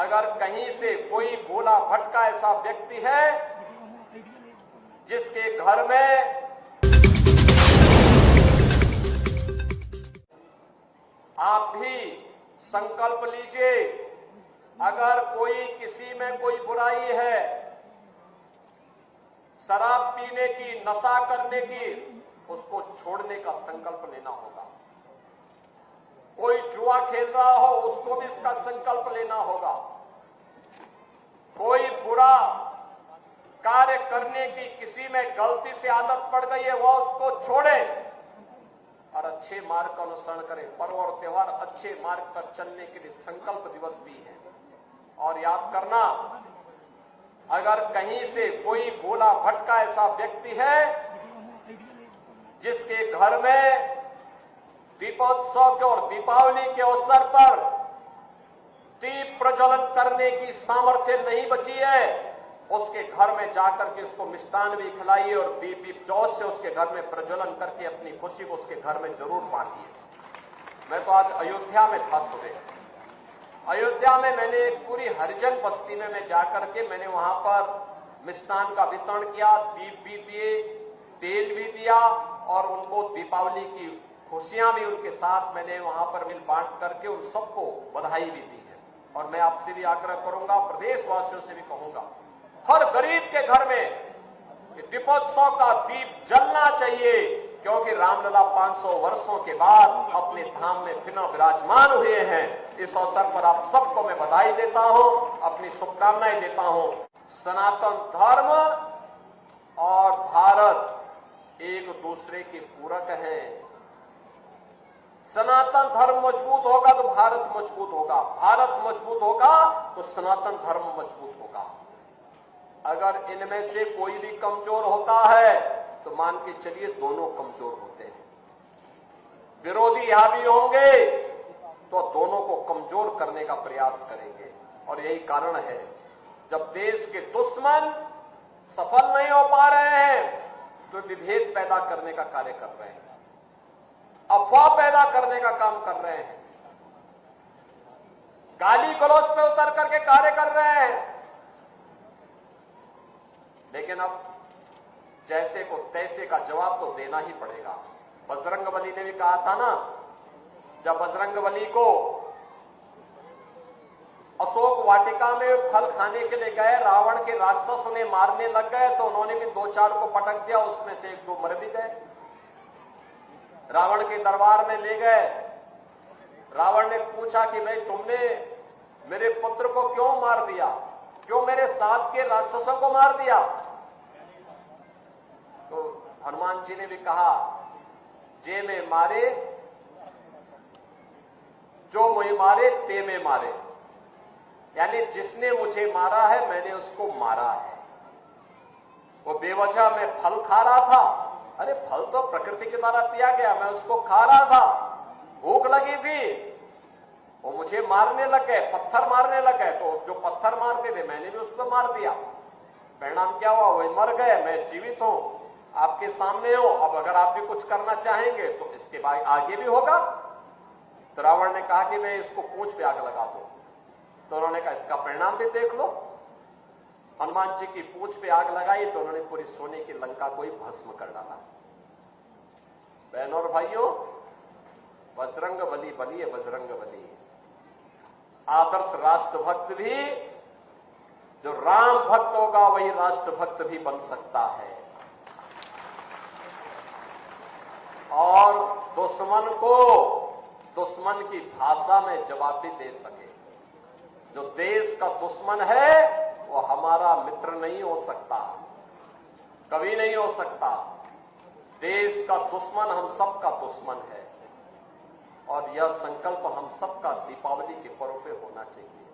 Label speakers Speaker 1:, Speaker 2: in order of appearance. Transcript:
Speaker 1: अगर कहीं से कोई भोला भटका ऐसा व्यक्ति है जिसके घर में आप भी संकल्प लीजिए, अगर कोई किसी में कोई बुराई है, शराब पीने की, नशा करने की, उसको छोड़ने का संकल्प लेना होगा। कोई जुआ खेल रहा हो, उसको भी इसका संकल्प लेना होगा। कोई बुरा कार्य करने की किसी में गलती से आदत पड़ गई है, वह उसको छोड़े और अच्छे मार्ग का अनुसरण करें। पर्व और त्योहार अच्छे मार्ग पर चलने के लिए संकल्प दिवस भी है। और याद करना, अगर कहीं से कोई भोला भटका ऐसा व्यक्ति है जिसके घर में दीपोत्सव के और दीपावली के अवसर पर दीप प्रज्वलन करने की सामर्थ्य नहीं बची है, उसके घर में जाकर के उसको मिष्ठान भी खिलाइए और दीप जोश से उसके घर में प्रज्वलन करके अपनी खुशी को उसके घर में जरूर बांटिए। मैं तो आज अयोध्या में था सुबह। अयोध्या में मैंने एक पूरी हरिजन बस्ती में मैं जाकर के मैंने वहां पर मिष्ठान का वितरण किया, दीप भी दिए, तेल भी दिया और उनको दीपावली की खुशियां भी उनके साथ मैंने वहां पर मिल बांट करके उन सबको बधाई भी दी है। और मैं आपसे भी आग्रह करूंगा, प्रदेशवासियों से भी कहूंगा, हर गरीब के घर में दीपोत्सव का दीप जलना चाहिए, क्योंकि रामलला 500 वर्षों के बाद अपने धाम में पुनः विराजमान हुए हैं। इस अवसर पर आप सबको मैं बधाई देता हूं, अपनी शुभकामनाएं देता हूं। सनातन धर्म और भारत एक दूसरे के पूरक हैं। सनातन धर्म मजबूत होगा तो भारत मजबूत होगा, भारत मजबूत होगा तो सनातन धर्म मजबूत होगा। अगर इनमें से कोई भी कमजोर होता है तो मान के चलिए दोनों कमजोर होते हैं। विरोधी यहां भी होंगे तो दोनों को कमजोर करने का प्रयास करेंगे। और यही कारण है, जब देश के दुश्मन सफल नहीं हो पा रहे हैं तो विभेद पैदा करने का कार्य कर रहे हैं, अफवाह पैदा करने का काम कर रहे हैं, गाली गलौज पे उतर करके कार्य कर रहे हैं। लेकिन अब जैसे को तैसे का जवाब तो देना ही पड़ेगा। बजरंगबली ने भी कहा था ना, जब बजरंगबली को अशोक वाटिका में फल खाने के लिए गए, रावण के राक्षस उन्हें मारने लग गए तो उन्होंने भी 2-4 को पटक दिया, उसमें से 1-2 मर भी गए। रावण के दरबार में ले गए, रावण ने पूछा कि भाई तुमने मेरे पुत्र को क्यों मार दिया, क्यों मेरे साथ के राक्षसों को मार दिया? तो हनुमान जी ने भी कहा, जे में मारे जो मुझे मारे ते में मारे, यानी जिसने मुझे मारा है मैंने उसको मारा है। वो बेवजह मैं फल खा रहा था, अरे फल तो प्रकृति के द्वारा दिया गया, मैं उसको खा रहा था, भूख लगी थी, वो मुझे मारने लग गए, पत्थर मारने लग गए, तो जो पत्थर मारते थे मैंने भी उसको मार दिया। परिणाम क्या हुआ? वही मर गए, मैं जीवित हूं, आपके सामने हो। अब अगर आप भी कुछ करना चाहेंगे तो इसके बाद आगे भी होगा। तो रावण ने कहा कि मैं इसको पूंछ पे आग लगा दूं। तो उन्होंने कहा इसका परिणाम भी देख लो। हनुमान जी की पूंछ पे आग लगाई तो उन्होंने पूरी सोने की लंका को ही भस्म कर डाला। बहनों और भाइयों, बजरंगबली बनिए, बजरंगबली। आदर्श राष्ट्रभक्त भी, जो राम भक्त होगा वही राष्ट्रभक्त भी बन सकता है और दुश्मन को दुश्मन की भाषा में जवाब भी दे सके। जो देश का दुश्मन है वो हमारा मित्र नहीं हो सकता, कभी नहीं हो सकता। देश का दुश्मन हम सबका दुश्मन है और यह संकल्प हम सबका दीपावली के पर्व पे होना चाहिए।